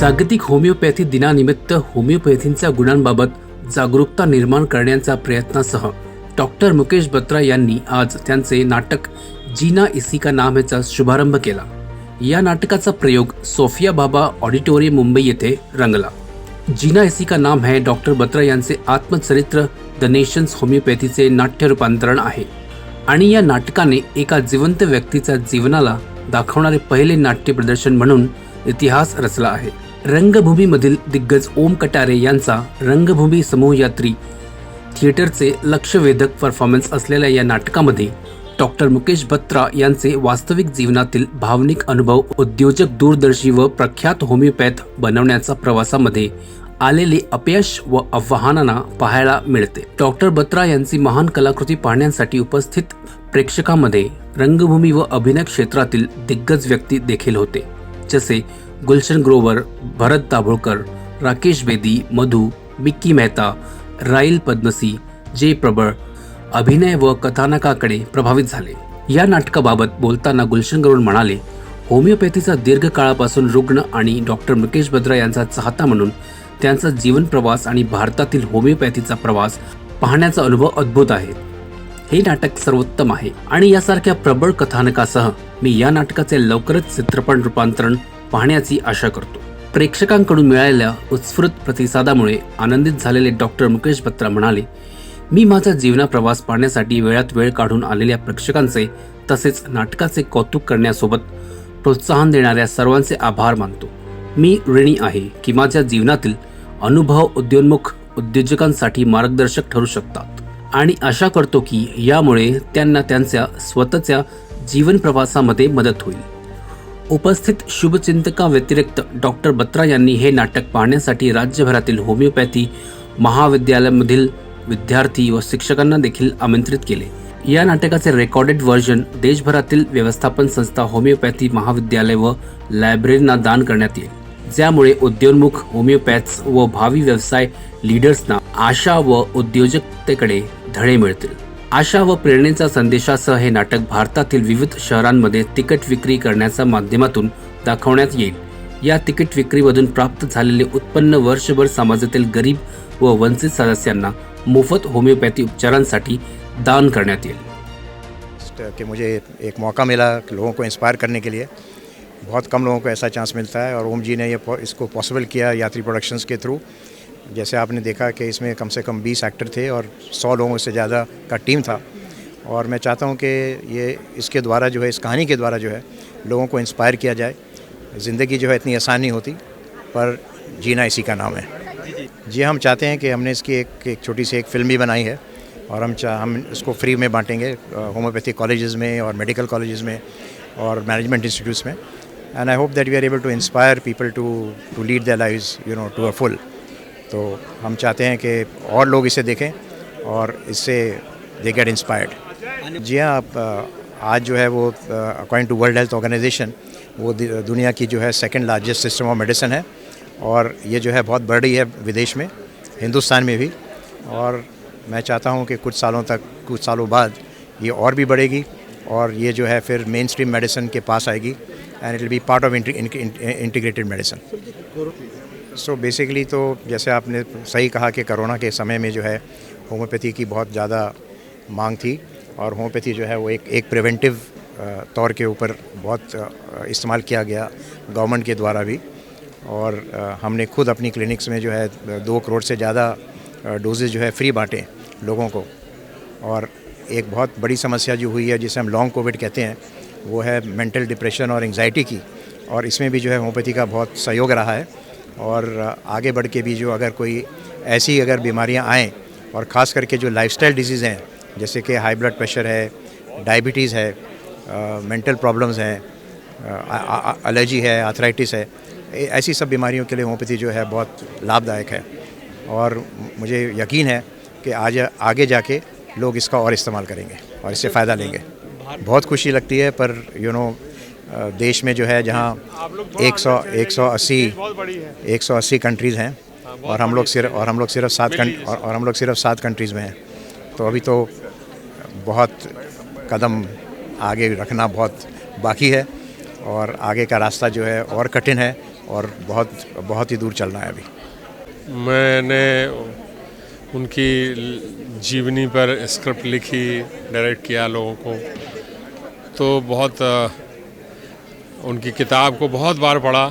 जागतिक होमिओपॅथी दिनानिमित्त होमिओपॅथीच्या गुणांबाबत जागरूकता निर्माण करण्याच्या प्रयत्नासह डॉक्टर मुकेश बत्रा यांनी आज त्यांचे नाटक जीना इसी का नाम हैचा शुभारंभ केला। या नाटकाचा प्रयोग सोफिया बाबा ऑडिटोरियम मुंबई येथे रंगला। जीना इसी का नाम है डॉक्टर बत्रा यांचे आत्मचरित्र द नेशन्स होमिओपॅथीचे नाट्य रूपांतरण आहे आणि या नाटकाने एका जिवंत व्यक्तीच्या जीवनाला दाखवणारे पहिले नाट्य प्रदर्शन म्हणून इतिहास रचला आहे। रंगभूमीमधील दिग्गज ओम कटारे यांचा रंगभूमी समूह यात्री थिएटरचे लक्षवेधक परफॉर्मन्स असलेल्या या नाटकामध्ये डॉक्टर मुकेश बत्रा यांचे वास्तविक जीवनातील भावनिक अनुभव उद्योजक, दूरदर्शी व प्रख्यात होमिओपॅथ बनवण्याच्या प्रवासामध्ये आलेले अपयश व आव्हानांना पाहायला मिळते। डॉक्टर बत्रा यांची महान कलाकृती पाहण्यासाठी उपस्थित प्रेक्षकांमध्ये रंगभूमी व अभिनय क्षेत्रातील दिग्गज व्यक्ती देखील होते, जसे गुलशन ग्रोवर, भरत दाभोळकर, राकेश बेदी, मधु, मिक्की मेहता, राईल पद्मसी, जय प्रबळ अभिनय व कथानकाकडे प्रभावित झाले। या नाटकाबाबत बोलताना गुलशन ग्रोवर म्हणाले, होमिओपॅथीचा दीर्घ काळापासून रुग्ण आणि डॉक्टर मुकेश बत्रा यांचा चाहता म्हणून त्यांचा जीवन प्रवास आणि भारतातील होमिओपॅथीचा प्रवास पाहण्याचा अनुभव अद्भुत आहे। हे नाटक सर्वोत्तम आहे आणि यासारख्या प्रबळ कथानकासह मी या नाटकाचे लवकरच चित्रपट रूपांतरण पाहण्याची आशा करतो। प्रेक्षकांकडून मिळालेल्या उत्स्फूर्त प्रतिसादामुळे आनंदित झालेले डॉक्टर मुकेश बत्रा म्हणाले, मी माझा जीवना प्रवास पाहण्यासाठी वेळात वेळ काढून आलेल्या प्रेक्षकांचे तसेच नाटकाचे कौतुक करण्यासोबत प्रोत्साहन देणाऱ्या सर्वांचे आभार मानतो। मी ऋणी आहे की माझ्या जीवनातील अनुभव उद्योन्मुख उद्योजकांसाठी मार्गदर्शक ठरू शकतात आणि आशा करतो की यामुळे त्यांना त्यांच्या स्वतःच्या जीवन प्रवासामध्ये मदत होईल। उपस्थित शुभचिंतकांव्यतिरिक्त डॉक्टर बत्रा यांनी हे नाटक पाहण्यासाठी राज्यभरातील होमिओपॅथी महाविद्यालयामधील विद्यार्थी व शिक्षकांना देखील आमंत्रित केले। या नाटकाचे रेकॉर्डेड व्हर्जन देशभरातील व्यवस्थापन संस्था, होमिओपॅथी महाविद्यालय व लायब्ररींना दान करण्यात येईल, ज्यामुळे उद्योन्मुख होमिओपॅथ्स व भावी व्यवसाय लीडर्सना आशा व उद्योजकतेकडे धडे मिळतील। आशा व प्रेरणेचा संदेशासह हे नाटक भारतातील विविध शहरांमध्ये तिकीट विक्री करण्याच्या माध्यमातून दाखवण्यात येईल। या तिकीट विक्रीमधून प्राप्त झालेले उत्पन्न वर्षभर समाजातील गरीब व वंचित सदस्यांना मोफत होमिओपॅथी उपचारांसाठी दान करण्यात येईल। कि मुझे एक मौका मिला लोगों को इंस्पायर करने के लिए। बहुत कम लोगों को ऐसा चांस मिलता है और ओम जी ने इसको पॉसिबल किया यात्री प्रोडक्शंस के थ्रू। जैसे आपने देखा कि इसमें कम से कम 20 एक्टर थे और 100 लोगों से ज़्यादा का टीम था और मैं चाहता हूँ कि ये इसके द्वारा जो है, इस कहानी के द्वारा जो है लोगों को इंस्पायर किया जाए। ज़िंदगी जो है इतनी आसान नहीं होती, पर जीना इसी का नाम है। जी, हम चाहते हैं कि हमने इसकी एक छोटी सी एक फिल्म भी बनाई है और हम इसको फ्री में बांटेंगे होम्योपैथी कॉलेजेस में और मेडिकल कॉलेजेस में और मैनेजमेंट इंस्टीट्यूट्स में। And I hope that we are able to inspire people to lead their lives to a full. तो हम चाहते हैं कि और लोग इसे देखें और इससे दे गेट इंस्पायर्ड। जी हाँ, आज जो है वो according to World Health Organization वो दुनिया की जो है second largest system of medicine है और ये जो है बहुत बढ़ रही है विदेश में, हिंदुस्तान में भी। और मैं चाहता हूँ कि कुछ सालों बाद ये और भी बढ़ेगी और ये जो है फिर मेन स्ट्रीम मेडिसिन के पास आएगी and it will be part of integrated medicine. So basically तो जैसे आपने सही कहा कि कोरोना के समय में जो है होम्योपैथी की बहुत ज़्यादा मांग थी और होम्योपैथी जो है वो एक प्रिवेंटिव तौर के ऊपर बहुत इस्तेमाल किया गया गवर्नमेंट के द्वारा भी। और हमने खुद अपनी क्लिनिक्स में जो है 2 करोड़ से ज़्यादा डोजेज जो है फ्री बांटे लोगों को। और एक बहुत बड़ी समस्या जो हुई है जिसे हम लॉन्ग कोविड कहते हैं, वो है मेंटल डिप्रेशन और एंग्जाइटी की, और इसमें भी जो है होम्योपैथी का बहुत सहयोग रहा है। और आगे बढ़ के भी जो अगर कोई ऐसी अगर बीमारियां आएँ और ख़ास करके जो लाइफस्टाइल डिजीज़ हैं, जैसे कि हाई ब्लड प्रेशर है, डायबिटीज़ है, मेंटल प्रॉब्लम्स हैं, एलर्जी है, आर्थराइटिस है, ऐसी सब बीमारियों के लिए होम्योपैथी जो है बहुत लाभदायक है। और मुझे यकीन है कि आज आगे जाके लोग इसका और इस्तेमाल करेंगे और इससे फ़ायदा लेंगे। बहुत खुशी लगती है, पर देश में जो है जहाँ 180 कंट्रीज़ हैं और हम लोग सिर्फ 7 कंट्रीज़ में हैं, तो अभी तो बहुत कदम आगे रखना बहुत बाकी है और आगे का रास्ता जो है और कठिन है, और बहुत ही दूर चलना है अभी। मैंने उनकी जीवनी पर स्क्रिप्ट लिखी, डायरेक्ट किया लोगों को, तो बहुत उनकी किताब को बहुत बार पढ़ा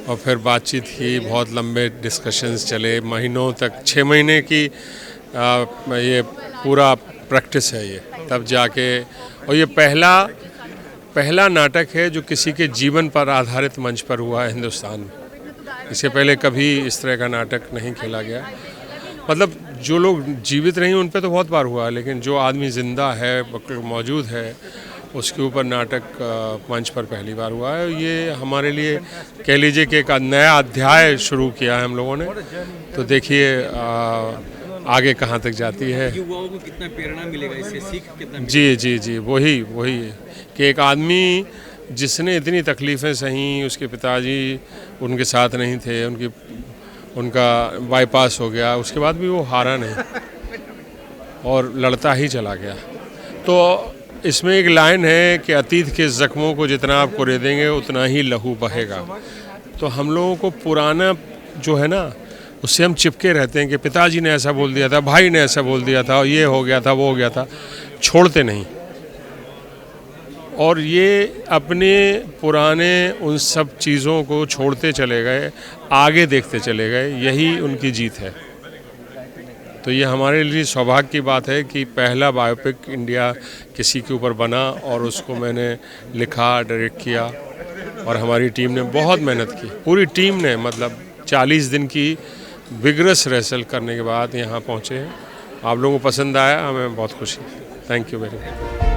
और फिर बातचीत की, बहुत लंबे डिस्कशंस चले, महीनों तक, 6 महीने की ये पूरा प्रैक्टिस है ये, तब जाके। और ये पहला नाटक है जो किसी के जीवन पर आधारित मंच पर हुआ है हिंदुस्तान में। इससे पहले कभी इस तरह का नाटक नहीं खेला गया। मतलब जो लोग जीवित नहीं उन पे तो बहुत बार हुआ, लेकिन जो आदमी ज़िंदा है, मौजूद है, उसके ऊपर नाटक मंच पर पहली बार हुआ है। ये हमारे लिए कह लीजिए कि एक नया अध्याय शुरू किया है हम लोगों ने। तो देखिए आगे कहाँ तक जाती है। युवाओं को कितना प्रेरणा मिलेगा इससे, सीख कितना मिलेगा? जी वही कि एक आदमी जिसने इतनी तकलीफ़ें सही, उसके पिताजी उनके साथ नहीं थे, उनका बाईपास हो गया, उसके बाद भी वो हारा नहीं और लड़ता ही चला गया। तो इसमें एक लाइन है कि अतीत के ज़ख्मों को जितना आप कुरेदेंगे उतना ही लहू बहेगा। तो हम लोगों को पुराना जो है ना, उससे हम चिपके रहते हैं कि पिताजी ने ऐसा बोल दिया था, भाई ने ऐसा बोल दिया था, ये हो गया था, वो हो गया था, छोड़ते नहीं। और ये अपने पुराने उन सब चीज़ों को छोड़ते चले गए, आगे देखते चले गए, यही उनकी जीत है। तो ये हमारे लिए सौभाग्य की बात है कि पहला बायोपिक इंडिया किसी के ऊपर बना और उसको मैंने लिखा, डायरेक्ट किया और हमारी टीम ने बहुत मेहनत की। पूरी टीम ने, मतलब 40 दिन की विगरस रेसल करने के बाद यहाँ पहुँचे हैं। आप लोगों को पसंद आया, हमें बहुत खुशी है। Thank you very much.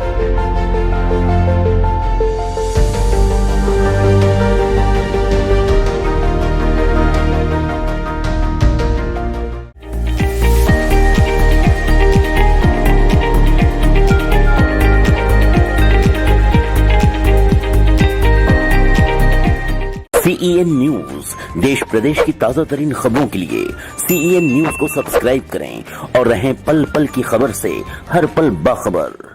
CEN news देश प्रदेश की ताजा तरीन खबरों के लिए CEN न्यूज को सब्सक्राइब करें और रहें पल पल की खबर से हर पल बाखबर।